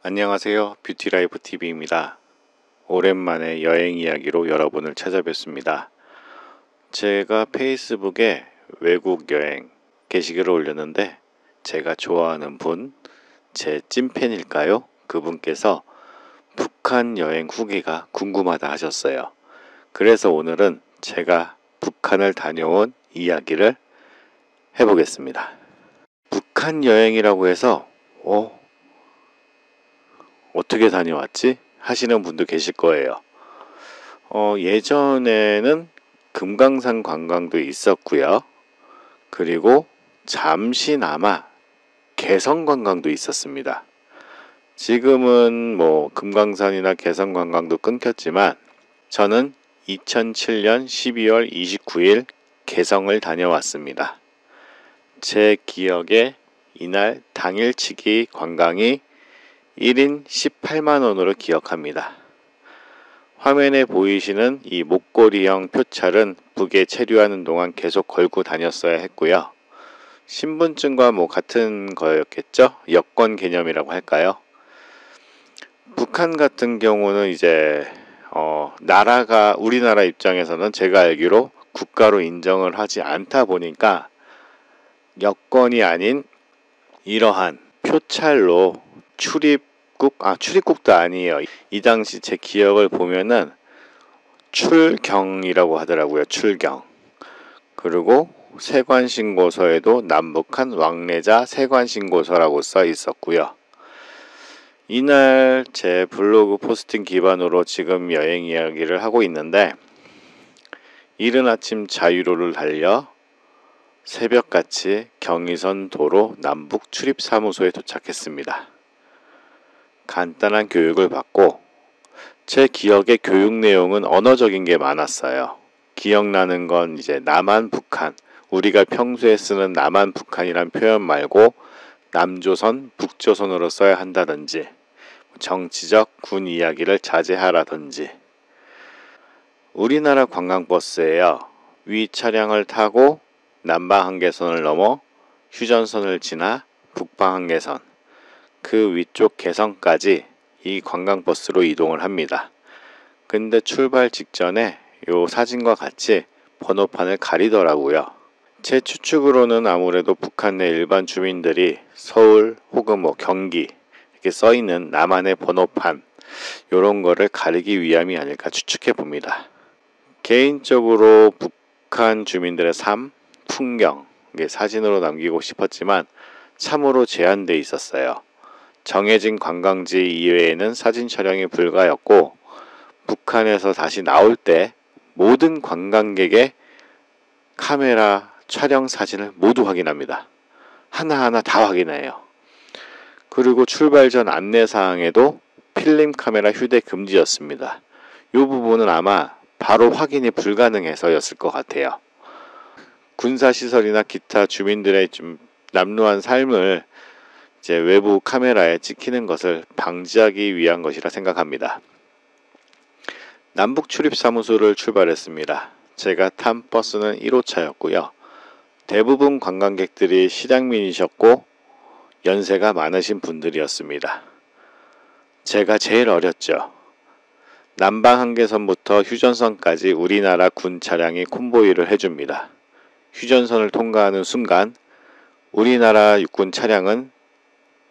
안녕하세요. 뷰티라이프 TV입니다. 오랜만에 여행 이야기로 여러분을 찾아뵙습니다. 제가 페이스북에 외국 여행 게시글을 올렸는데 제가 좋아하는 분, 제 찐팬일까요? 그분께서 북한 여행 후기가 궁금하다 하셨어요. 그래서 오늘은 제가 북한을 다녀온 이야기를 해보겠습니다. 북한 여행이라고 해서 어떻게 다녀왔지? 하시는 분도 계실 거예요. 예전에는 금강산 관광도 있었고요. 그리고 잠시나마 개성 관광도 있었습니다. 지금은 금강산이나 개성 관광도 끊겼지만 저는 2007년 12월 29일 개성을 다녀왔습니다. 제 기억에 이날 당일치기 관광이 1인 18만원으로 기억합니다. 화면에 보이시는 이 목걸이형 표찰은 북에 체류하는 동안 계속 걸고 다녔어야 했고요. 신분증과 같은 거였겠죠? 여권 개념이라고 할까요? 북한 같은 경우는 이제 나라가 우리나라 입장에서는 제가 알기로 국가로 인정을 하지 않다 보니까 여권이 아닌 이러한 표찰로 출입국도 아니에요. 이 당시 제 기억을 보면은 출경이라고 하더라고요. 출경. 그리고 세관신고서에도 남북한 왕래자 세관신고서라고 써 있었고요. 이날 제 블로그 포스팅 기반으로 지금 여행 이야기를 하고 있는데, 이른 아침 자유로를 달려 새벽같이 경의선 도로 남북 출입사무소에 도착했습니다. 간단한 교육을 받고, 제 기억의 교육 내용은 언어적인 게 많았어요. 기억나는 건 이제 남한 북한, 우리가 평소에 쓰는 남한 북한이란 표현 말고 남조선, 북조선으로 써야 한다든지, 정치적 군 이야기를 자제하라든지. 우리나라 관광버스예요. 위 차량을 타고 남방 한계선을 넘어 휴전선을 지나 북방 한계선, 그 위쪽 개성까지 이 관광버스로 이동을 합니다. 근데 출발 직전에 요 사진과 같이 번호판을 가리더라고요. 제 추측으로는 아무래도 북한 내 일반 주민들이 서울 혹은 경기 이렇게 써있는 남한의 번호판 요런 거를 가리기 위함이 아닐까 추측해 봅니다. 개인적으로 북한 주민들의 삶, 풍경 사진으로 남기고 싶었지만 참으로 제한돼 있었어요. 정해진 관광지 이외에는 사진 촬영이 불가였고, 북한에서 다시 나올 때 모든 관광객의 카메라 촬영 사진을 모두 확인합니다. 하나하나 다 확인해요. 그리고 출발 전 안내사항에도 필름 카메라 휴대 금지였습니다. 이 부분은 아마 바로 확인이 불가능해서였을 것 같아요. 군사시설이나 기타 주민들의 좀 남루한 삶을 이제 외부 카메라에 찍히는 것을 방지하기 위한 것이라 생각합니다. 남북 출입사무소를 출발했습니다. 제가 탄 버스는 1호차였고요. 대부분 관광객들이 실향민이셨고 연세가 많으신 분들이었습니다. 제가 제일 어렸죠. 남방 한계선부터 휴전선까지 우리나라 군 차량이 콤보이를 해줍니다. 휴전선을 통과하는 순간 우리나라 육군 차량은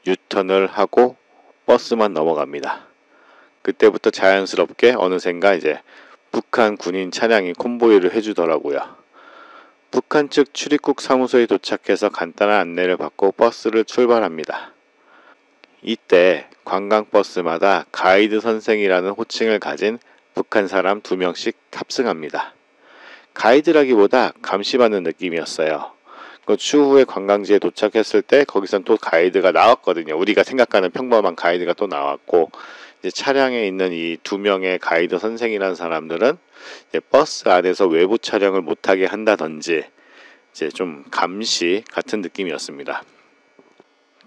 유턴을 하고 버스만 넘어갑니다. 그때부터 자연스럽게 어느샌가 이제 북한 군인 차량이 콤보이를 해주더라고요. 북한 측 출입국 사무소에 도착해서 간단한 안내를 받고 버스를 출발합니다. 이때 관광버스마다 가이드 선생이라는 호칭을 가진 북한 사람 2명씩 탑승합니다. 가이드라기보다 감시받는 느낌이었어요. 추후에 관광지에 도착했을 때 거기선 또 가이드가 나왔거든요. 우리가 생각하는 평범한 가이드가 또 나왔고, 이제 차량에 있는 이 2명의 가이드 선생이라는 사람들은 이제 버스 안에서 외부 촬영을 못하게 한다든지 이제 좀 감시 같은 느낌이었습니다.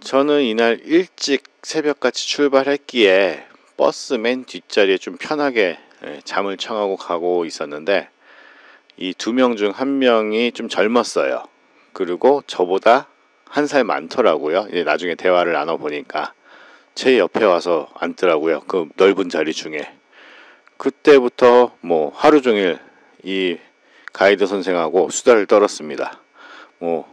저는 이날 일찍 새벽같이 출발했기에 버스 맨 뒷자리에 좀 편하게 잠을 청하고 가고 있었는데, 이 2명 중 1명이 좀 젊었어요. 그리고 저보다 한 살 많더라고요. 이제 나중에 대화를 나눠보니까 제 옆에 와서 앉더라고요. 그 넓은 자리 중에. 그때부터 뭐 하루 종일 이 가이드 선생하고 수다를 떨었습니다. 뭐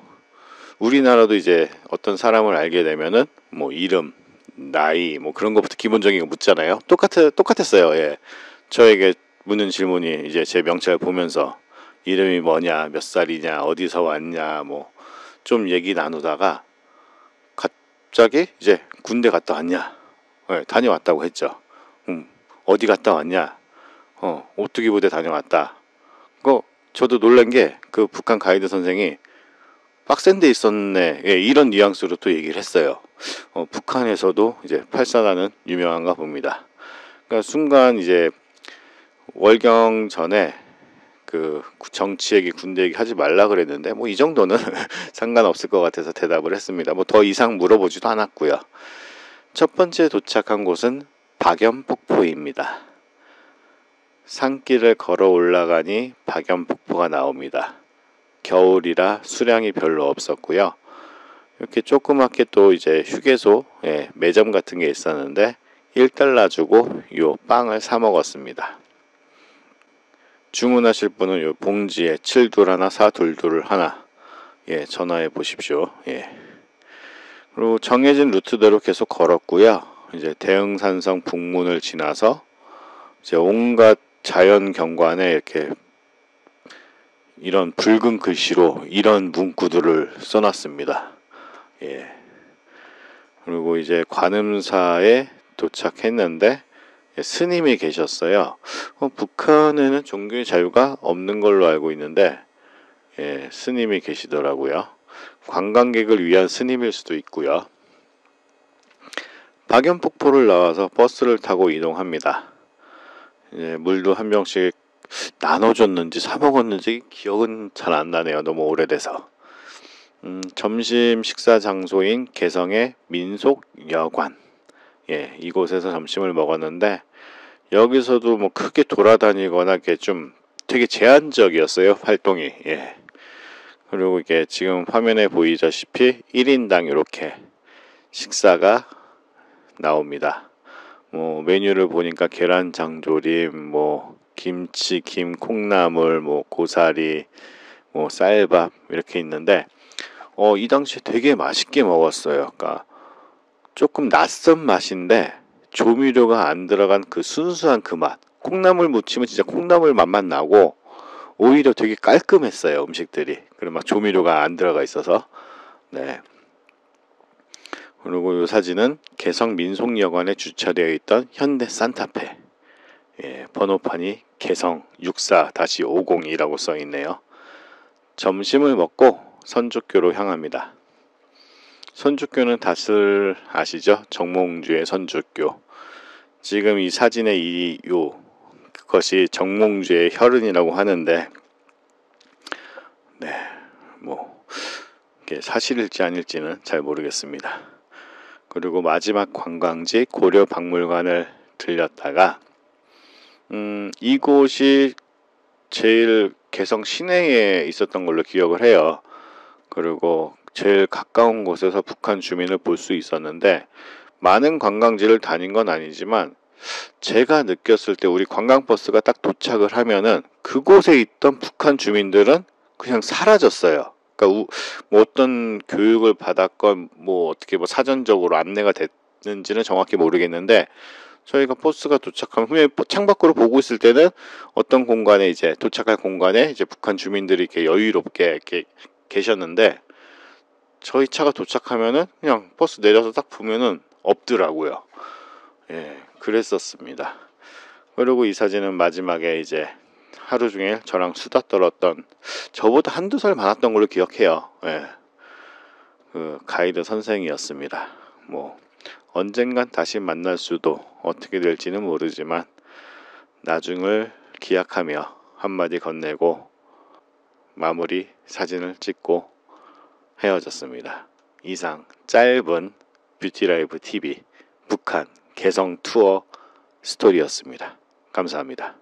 우리나라도 이제 어떤 사람을 알게 되면은 뭐 이름, 나이 뭐 그런 것부터 기본적인 거 묻잖아요. 똑같았어요. 예. 저에게 묻는 질문이 이제 제 명찰 보면서 이름이 뭐냐, 몇 살이냐, 어디서 왔냐, 뭐 좀 얘기 나누다가 갑자기 이제 군대 갔다 왔냐, 예, 다녀왔다고 했죠. 어디 갔다 왔냐, 오뚜기 부대 다녀왔다. 저도 놀란 게 그 북한 가이드 선생이 빡센 데 있었네, 예, 이런 뉘앙스로 또 얘기를 했어요. 북한에서도 이제 팔사단은 유명한가 봅니다. 그러니까 순간 이제 월경 전에 그 정치 얘기, 군대 얘기 하지 말라 그랬는데 뭐 이 정도는 상관없을 것 같아서 대답을 했습니다. 뭐 더 이상 물어보지도 않았고요. 첫 번째 도착한 곳은 박연폭포입니다. 산길을 걸어 올라가니 박연폭포가 나옵니다. 겨울이라 수량이 별로 없었고요. 이렇게 조그맣게 또 이제 휴게소, 예, 매점 같은 게 있었는데 1달러 주고 요 빵을 사 먹었습니다. 주문하실 분은 요 봉지에 7둘 하나, 4둘둘 하나, 예, 전화해 보십시오. 예. 그리고 정해진 루트대로 계속 걸었고요. 이제 대흥산성 북문을 지나서 이제 온갖 자연 경관에 이렇게 이런 붉은 글씨로 이런 문구들을 써놨습니다. 예. 그리고 이제 관음사에 도착했는데 스님이 계셨어요. 북한에는 종교의 자유가 없는 걸로 알고 있는데, 예, 스님이 계시더라고요. 관광객을 위한 스님일 수도 있고요. 박연폭포를 나와서 버스를 타고 이동합니다. 예, 물도 한 병씩 나눠줬는지 사 먹었는지 기억은 잘 안 나네요. 너무 오래돼서. 점심 식사 장소인 개성의 민속여관, 예, 이곳에서 점심을 먹었는데 여기서도 뭐 크게 돌아다니거나 이렇게 좀 되게 제한적이었어요, 활동이. 예. 그리고 이게 지금 화면에 보이다시피 1인당 이렇게 식사가 나옵니다. 뭐 메뉴를 보니까 계란장조림, 뭐 김치, 김, 콩나물, 뭐 고사리, 뭐 쌀밥 이렇게 있는데 이 당시에 되게 맛있게 먹었어요. 그러니까 조금 낯선 맛인데 조미료가 안 들어간 그 순수한 그 맛. 콩나물 무치면 진짜 콩나물 맛만 나고 오히려 되게 깔끔했어요, 음식들이. 그리고 막 조미료가 안 들어가 있어서. 네. 그리고 이 사진은 개성 민속여관에 주차되어 있던 현대 산타페. 예, 번호판이 개성 64-50이라고 써 있네요. 점심을 먹고 선족교로 향합니다. 선족교는 다들 아시죠? 정몽주의 선족교. 지금 이 사진의 그것이 정몽주의 혈흔이라고 하는데, 네, 뭐 이게 사실일지 아닐지는 잘 모르겠습니다. 그리고 마지막 관광지 고려박물관을 들렸다가 이곳이 제일 개성 시내에 있었던 걸로 기억을 해요. 그리고 제일 가까운 곳에서 북한 주민을 볼 수 있었는데 많은 관광지를 다닌 건 아니지만 제가 느꼈을 때 우리 관광버스가 딱 도착을 하면은 그곳에 있던 북한 주민들은 그냥 사라졌어요. 그러니까 뭐 어떤 교육을 받았건 뭐 어떻게 뭐 사전적으로 안내가 됐는지는 정확히 모르겠는데 저희가 버스가 도착하면 후에 창밖으로 보고 있을 때는 어떤 공간에 이제 도착할 공간에 이제 북한 주민들이 이렇게 여유롭게 이렇게 계셨는데 저희 차가 도착하면은 그냥 버스 내려서 딱 보면은 없더라고요. 예, 그랬었습니다. 그리고 이 사진은 마지막에 이제 하루 종일 저랑 수다 떨었던 저보다 한두 살 많았던 걸로 기억해요. 예, 그 가이드 선생이었습니다. 뭐 언젠간 다시 만날 수도 어떻게 될지는 모르지만 나중을 기약하며 한마디 건네고 마무리 사진을 찍고 헤어졌습니다. 이상 짧은 뷰티라이브 TV 북한 개성 투어 스토리였습니다. 감사합니다.